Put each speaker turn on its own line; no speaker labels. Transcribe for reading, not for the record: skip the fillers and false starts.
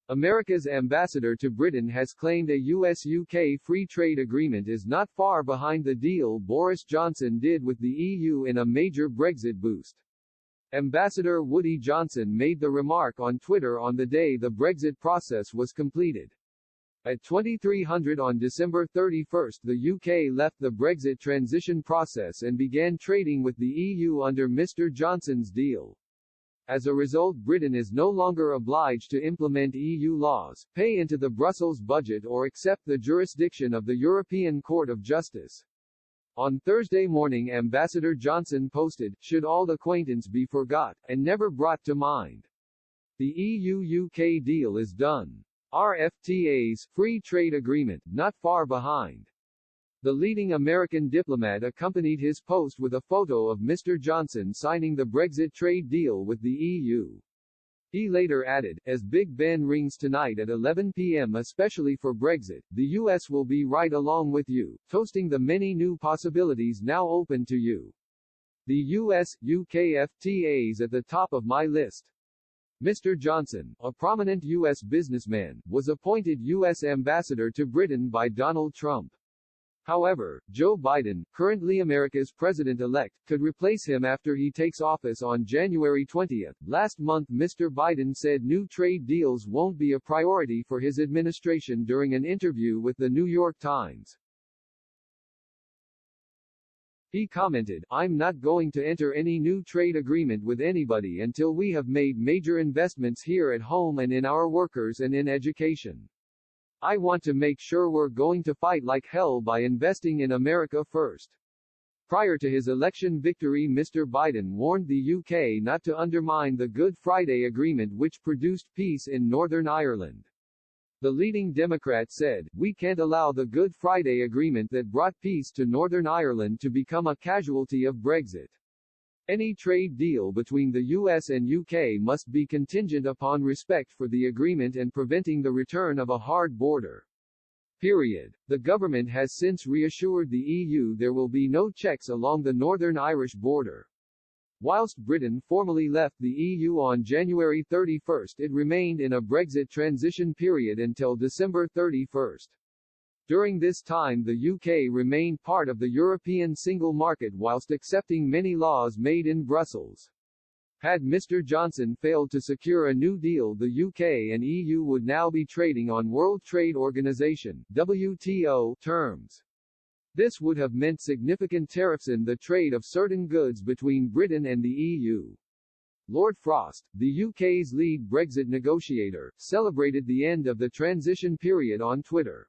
America's ambassador to Britain has claimed a US-UK free trade agreement is not far behind the deal Boris Johnson did with the EU in a major Brexit boost. Ambassador Woody Johnson made the remark on Twitter on the day the Brexit process was completed. At 2300 on December 31, the UK left the Brexit transition process and began trading with the EU under Mr. Johnson's deal. As a result, Britain is no longer obliged to implement EU laws, pay into the Brussels budget or accept the jurisdiction of the European Court of Justice. On Thursday morning, Ambassador Johnson posted, "Should all acquaintance be forgot, and never brought to mind. The EU-UK deal is done. RFTA's free trade agreement, not far behind." The leading American diplomat accompanied his post with a photo of Mr. Johnson signing the Brexit trade deal with the EU. He later added, "As Big Ben rings tonight at 11 p.m. especially for Brexit, the US will be right along with you, toasting the many new possibilities now open to you. The US-UK FTA's at the top of my list." Mr. Johnson, a prominent U.S. businessman, was appointed U.S. ambassador to Britain by Donald Trump. However, Joe Biden, currently America's president-elect, could replace him after he takes office on January 20. Last month Mr. Biden said new trade deals won't be a priority for his administration during an interview with the New York Times. He commented, "I'm not going to enter any new trade agreement with anybody until we have made major investments here at home and in our workers and in education. I want to make sure we're going to fight like hell by investing in America first." Prior to his election victory, Mr. Biden warned the UK not to undermine the Good Friday Agreement which produced peace in Northern Ireland. The leading Democrat said, "We can't allow the Good Friday Agreement that brought peace to Northern Ireland to become a casualty of Brexit. Any trade deal between the US and UK must be contingent upon respect for the agreement and preventing the return of a hard border. Period." The government has since reassured the EU there will be no checks along the Northern Irish border. Whilst Britain formally left the EU on January 31, it remained in a Brexit transition period until December 31. During this time the UK remained part of the European single market whilst accepting many laws made in Brussels. Had Mr. Johnson failed to secure a new deal, the UK and EU would now be trading on World Trade Organization (WTO) terms. This would have meant significant tariffs in the trade of certain goods between Britain and the EU. Lord Frost, the UK's lead Brexit negotiator, celebrated the end of the transition period on Twitter.